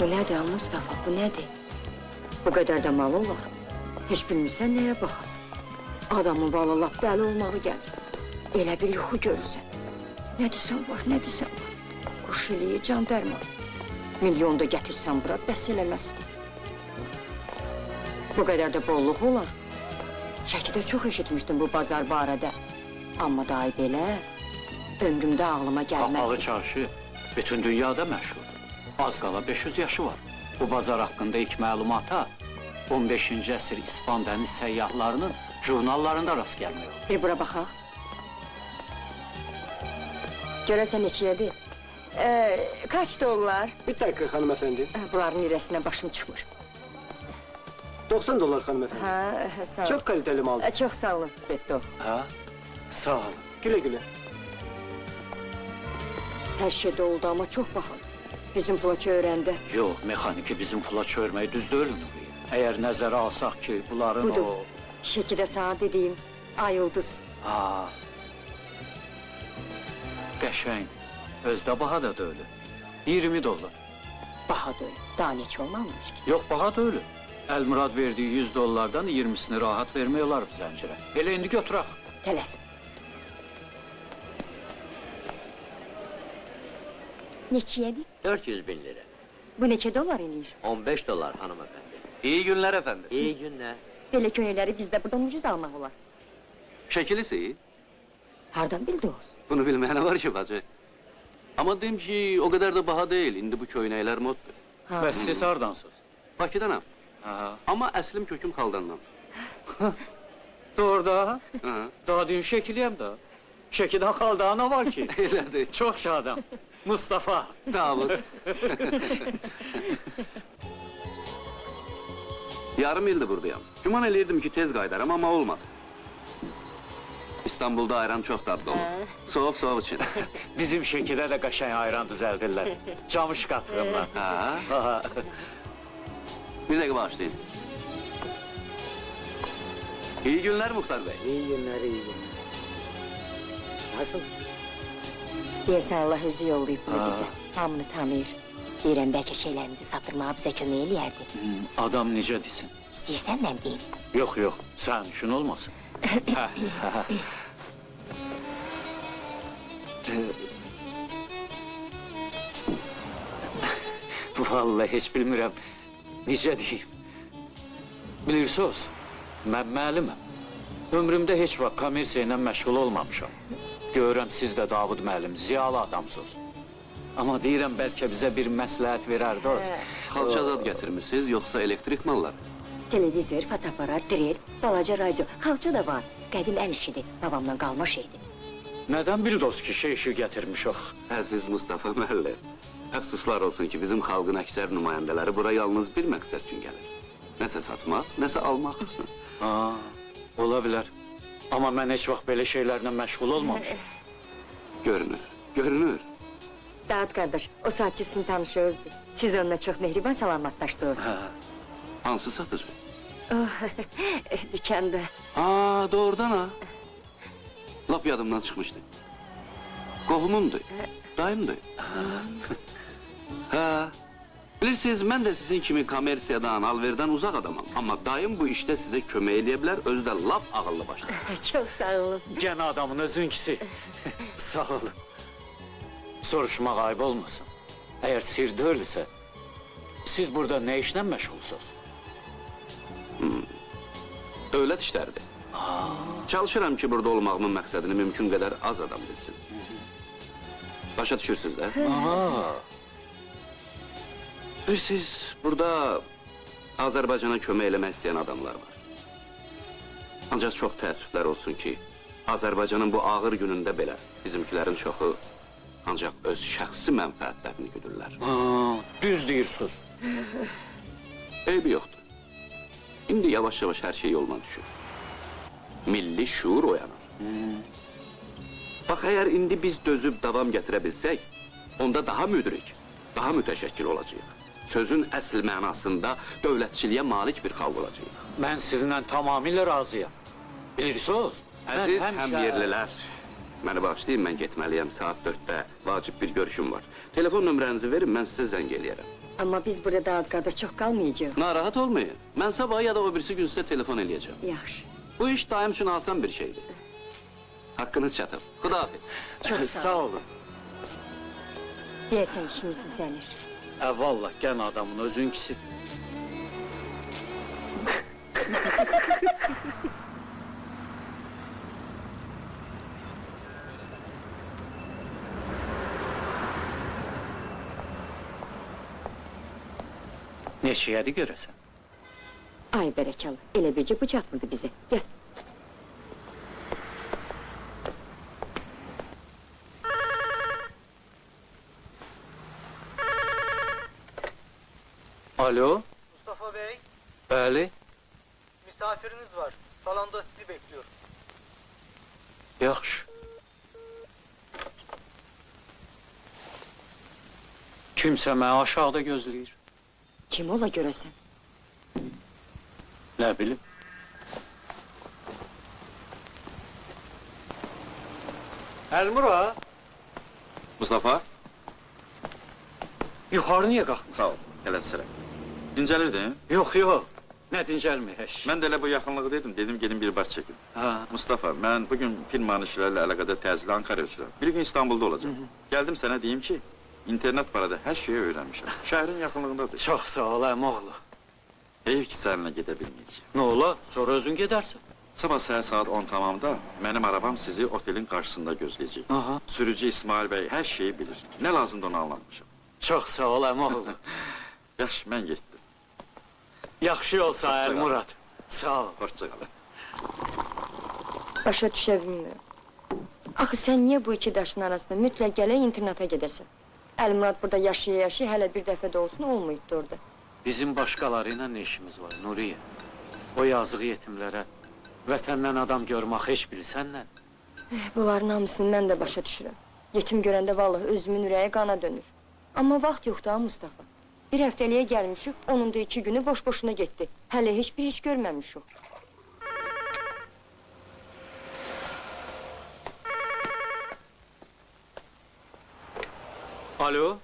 Bu nədir Mustafa, bu nədir? Bu qədər də mal olar. Heç bilmirsən nəyə baxasın. Adamın valla lap dəli olmağı gəlir. Elə bir yuxu görürsən. Nə desən var, nə desən var. Quş iliyi, can dərman. Milyon da gətirsən bura, bəs eləməz. Bu qədər də bolluq olar. Şəkidə çox eşitmişdim bu bazar barədə. Amma dahi belə, ömrümdə ağlıma gəlməzdi. Qapalı çarşı bütün dünyada məşhurdur. Az qala 500 yaşı var. Bu bazar haqqında ilk məlumata 15-ci əsr İspan dəniz səyyahlarının jurnallarında rast gəlmək olur. Bir bura baxaq. Görəsən neçəyədir? Kaç dolar? Bir dakika hanımefendi. Bunların lirəsindən başım çıxmır. 90 dolar hanımefendi. Ha, sağ ol. Çok kaliteli mal. Çox sağ olun, Betto. Hə? Sağ olun. Güle güle. Hər şeydə oldu amma çox bahalı. Bizim pulaçı öyrəndə. Yox, mexaniki bizim pula çörmək düz deyilmi? Əgər nəzərə alsaq ki, bunların Budur. o... Şəkidə sana dediyim ay ulduz. Ha. Qəşəngdir. Özdə baha da deyil. 20 dolar. Baha deyil, daha neçə olmamış ki. Yox, baha deyil. Əlmurad verdiyi 100 dollardan 20'sini rahat vermək olar bu zəncirə. Elə indi götürək. Tələsmə. Neçəyədir? 400 bin lira. Bu neçə dolar eləyir? 15 dolar hanımefendi. İyi günler efendim. İyi günler. Belə köynəkləri bizdə buradan ucuz almaq olar. Şekilisi. Hardan bildi o? Bunu bilmeyene var ki bacı. Ama dedim ki o kadar da baha değil. Indi bu köynəklər moddur. Bəs siz hardansınız? Bakıdanam. Ha. Ama əslim köküm Xaldandan. Doğruda? Hı. Daha dün şəkiliyəm da. Şəkidən xalda ana var ki. Elədir. Çox şadam. Mustafa. Davud. Yarım ildir buradayım. Güman eləyirdim ki tez qaydaram ama olmadı. İstanbul'da ayran çok tatlı olur. Soğuk soğuk için. Bizim Şəkidə də qəşəng ayran düzəldirlər. Camış qatırlar. Ha. Bir dakika bağışlayın. İyi günler Muhtar Bey. İyi günler, iyi günler. Nasıl? Deyəsən Allah özü yollayıb bunu bizə. Hamını tanıyır. Deyirəm, bəlkə şeylərimizi satırmağa bizə kömək eləyərdi. Adam necə desin? İstəyirsən mən deyim. Yox, yox, sən düşün olmasın. Vallahi heç bilmirəm, necə deyim. Bilirsiniz, mən müəlliməm. Ömrümdə heç vaxt kommersiya ilə məşğul olmamışam. Görürəm, siz də Davud müəllim, ziyalı adamsınız. Amma deyirəm, bəlkə bizə bir məsləhət verərdiniz. Xalça zad gətirmisiniz, yoxsa elektrik mallar? Televizor, fotoaparat, drill, balaca radyo, xalça da var. Qədim əl işidir, babamdan qalma şeydir. Nədən bildiniz ki, şey gətirmişik? Əziz Mustafa müəllim, əfsuslar olsun ki, bizim xalqın əksər nümayəndələri bura yalnız bir məqsəd üçün gəlir. Nəsə satmaq, nəsə almaq. Ola bilər. Amma mən heç vaxt belə şeylərlə məşğul olmamışam. Görünür, görünür. Davud qardaş, o saatçısını tanışığızdır. Siz onunla çox mehriban salamatlaşdınız. Hansı satıcı? Dükanda. Doğrudan ha. Lap yadımdan çıxmışdı. Qohumundur, dayımdır. Bilirsiniz, mən də sizin kimi kommersiyadan, alverdən uzaq adamam. Amma dayım bu işdə sizə kömək eləyə bilər, özü də lap ağıllı başlar. Çox sağ olun. Gən adamın özünkisi. Sağ olun. Soruşmaq ayıb olmasın. Əgər sir deyilsə, siz burada nə işlə məşğulsunuz? Dövlət işləridir. Çalışıram ki, burada olmağımın məqsədini mümkün qədər az adam bilsin. Başa düşürsünüz də? Bilirsiniz, burada Azərbaycana kömək eləmək istəyən adamlar var. Ancaq çox təəssüflər olsun ki, Azərbaycanın bu ağır günündə belə bizimkilərin çoxu ancaq öz şəxsi mənfəətlərini güdürlər. Düz deyirsiniz. Eybi yoxdur. İndi yavaş-yavaş hər şey yoluna düşür. Milli şuur oyanır. Bax, əgər indi biz dözüb davam gətirə bilsək, onda daha müdrik, daha mütəşəkkil olacaq. Sözün əsl mənasında dövlətçiliyə malik bir xalq olacaq. Mən sizinlə tamamilə razıyam. Bilirsiniz? Əziz həmyerlilər, məni bağışlayın, mən getməliyəm saat 4-də vacib bir görüşüm var. Telefon nömrənizi verin, mən sizə zəng eləyərəm. Amma biz burada adqada çox qalmayacağıq. Narahat olmayın. Ben sabah ya da o birisi gün size telefon edeceğim. Yaxşı. Bu iş daim için asan bir şeydi. Hakkınız çatır. Xudahafiz. Çox sağ Sağ ol. olun. Deyəsən işimiz düzəlir. Vallah gən adamın özünkisi. Neçəyədi görəsən? Ay bərəkallah, elə bircə bu çatmırdı bizə. Gəl. Alo, Mustafa Bey, bəli, misafiriniz var. Salonda sizi bekliyor. yaxşı. Kimsə məni aşağıda gözləyir. Kim ola görəsən? Nə bilim. Elmura, Mustafa, yuxarı niyə qalxmısan? sağ ol. Gələ sıra. Dincəlirdin? Yox, yox. Nə dincəlməyək. Mən də elə bu yaxınlığı dedim gedim bir baş çəkim. Ha, Mustafa, mən bugün firmanın işlərlə əlaqədar təcili Ankara'ya uçuram. Bir gün İstanbul'da olacağım. Geldim sənə deyim ki, internet barədə hər şeyi öyrənmişəm. Şəhərin yaxınlığındadır. çox sağ ol, əmoğlu. Heyif ki, səninlə gedə bilməyəcəyim. Nə ola? Sonra özün gedərsən. Sabah səhər saat 10 tamamda mənim arabam sizi otelin qarşısında gözləyəcək. Aha. Sürücü İsmail bəy hər şeyi bilir. Nə lazımdır onu anlatmışam. Çox sağ ol, əmoğlu. Yaxşı, mən getdim. Yaxşı olsa, Hoşça kal. Elmurad. Sağ ol. Hoşça qalın. Başa düşə bilmirəm. Axı sən niyə bu iki daşın arasında mütləq gələk internata gedəsən? Əlmurad burada yaşaya-yaşaya hələ bir dəfə də olsun olmayıbdı orada. Bizim başqaları ilə nə işimiz var, Nuriye? O yazığı yetimlərə vətəndən adam görmək heç bilsən nə? Bunların hamısını mən də başa düşürəm. Yetim görəndə vallahi özümün ürəyi qana dönür. Amma vaxt yoxdur ha Mustafa. Bir həftəliyə gəlmişik, onun da 2 günü boş-boşuna getdi. Hələ heç bir iş görməmişik. Alo?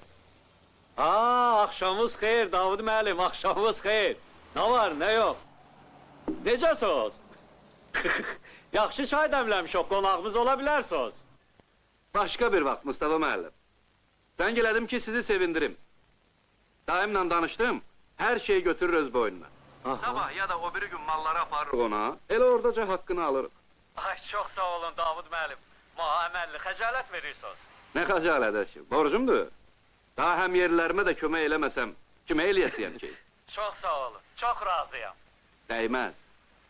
Axşamınız xeyir, Davud müəllim, axşamınız xeyir. Nə var, nə yox? Necəsiz? Yaxşı çay dəmləmişik, qonağımız ola bilərsiniz. Başka bir vaxt Mustafa müəllim. Ben geledim ki sizi sevindirim. Daimle danıştım. Her şeyi götürür öz boynuna. Sabah ya da o biri gün malları aparırıq ona. Elə oradaca hakkını alırıq. Ay, çox sağ olun Davud müəllim. Əməlli, xəcalət verirsiniz. Ne xəcalət ki, borcumdur. Daha hem yerlerime de kömək eləməsəm, kimə eləyəsiyəm ki? Çox sağ olun, çox razıyam. Değmez.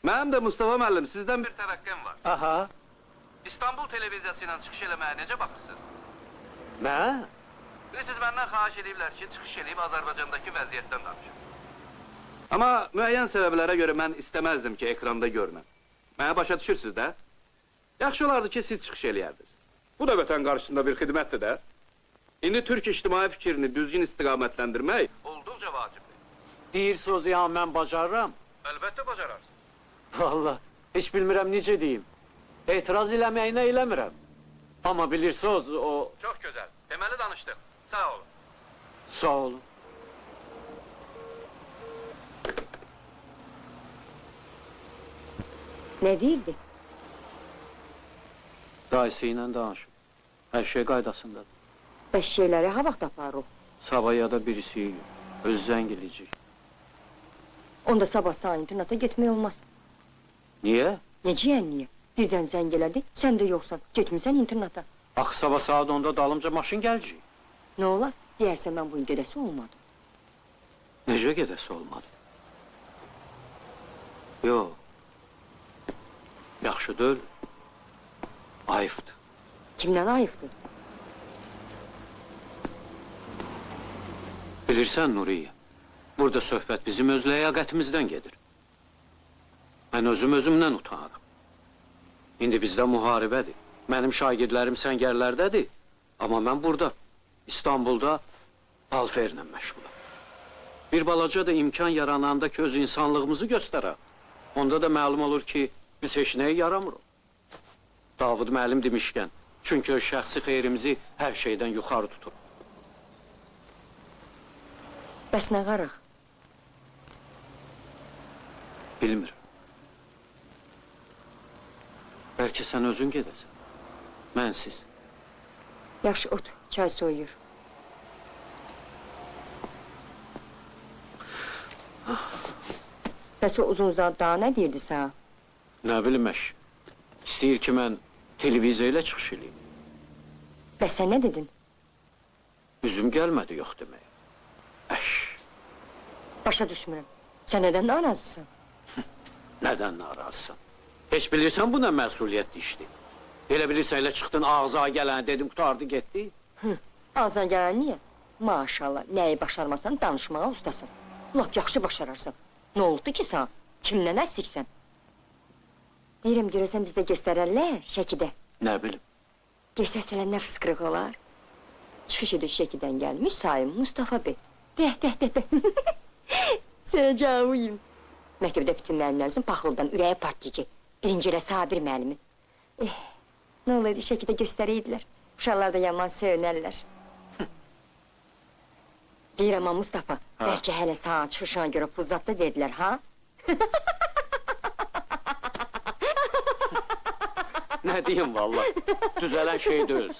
Mənim de Mustafa müəllim sizden bir təvəqqəm var. Aha, İstanbul televiziyası ilə çıxış eləməyə necə baxırsınız? nə? Siz məndən xahiş ediblər ki, çıxış eləyib Azərbaycandakı vəziyyətdən danışım. Amma müəyyən səbəblərə görə mən istəməzdim ki, ekranda görməm. Mənə başa düşürsünüz də? Yaxşı olardı ki, siz çıxış eləyərdiniz. Bu da vətən qarşısında bir xidmətdir də. İndi Türk ictimai fikrini düzgün istiqamətləndirmək olduqca vacibdir. Deyirsiniz ya, mən bacarıram. Əlbəttə bacararsın. Vallahi, heç bilmirəm necə deyim. Etiraz eləməyinə eləmirəm. Amma bilirsiniz, o... Çox gözəl. Deməli danışdıq. Sağ olun. Sağ olun. Nə deyirdi? Dayısı ilə danışım. Hər şey qaydasındadır. Bəs şeyləri ha vaxt aparırıq? Sabah ya da birisi öz zəng eləyəcək. Onda sabah sağ internata getmək olmaz. Niyə? Necə yəni niyə? Birdən zəng elədi, sən də yoxsan. Getmirsən internata. Axı sabah saat 10-da dalımca maşın gələcək. Nə olar? Deyərsən mən bu gün gedəsi olmadı. Necə gedəsi olmadı? Yox. Yaxşı deyil. Ayıbdır. Kimdən ayıbdır? Bilirsən Nuriye, burada söhbət bizim öz ləyaqətimizdən gedir. Mən özümdən utanırım. İndi bizdə müharibədir. Mənim şagirdlərim səngərlərdədir. Amma mən burada, İstanbulda alferlə məşğulam. Bir balaca da imkan yarananda ki, öz insanlığımızı göstərək. Onda da məlum olur ki, biz heç nəyə yaramırıq. Davud müəllim demişkən, çünki o şəxsi xeyrimizi hər şeydən yuxarı tutur. Bəs nə qarıq? Bilmirəm. Bəlkə sən özün gedəsən. Mənsiz. Yaxşı, ot, çay soyuyur. Bəs o uzun zad daha nə deyirdi sənə? Nə bilim əş. İstəyir ki, mən televiziya ilə çıxış eləyim. Bəs sən nə dedin? Üzüm gəlmədi yox demək. Əş, Başa düşmürəm. Sən nədən narazısan? nədən narazısan? Heç bilirsən bu nə məsuliyyətli işdir? Elə bilirsən elə çıxdın ağza gələn dedim qutardı getdi. Ağzına gələn niyə? Maşallah, nəyi başarmasan danışmağa ustasın. Lap yaxşı başararsan. Nə oldu ki sən? Kimdən əsirsən? Deyirəm, görəsən bizdə göstərərlər Şəkidə. Nə bilim. Göstərsələr nə fıskırıq olar? Çıxış edir Şəkidən gəlmiş Sayın Mustafa bəy. Dəh. Sənə canıyım. Məktəbdə bütün müəllimlərimizin paxıldan ürəyi partlayıcı. Birinci ilə Sabir müəllimin. Nə olaydı Şəkidə göstərəydilər. Uşaqlar da yaman söyünərlər. Deyirəm ha Mustafa, bəlkə hələ sana çıxışına görə pul zatda dedilər, ha? Nə deyim valla? Düzələn şey deyil.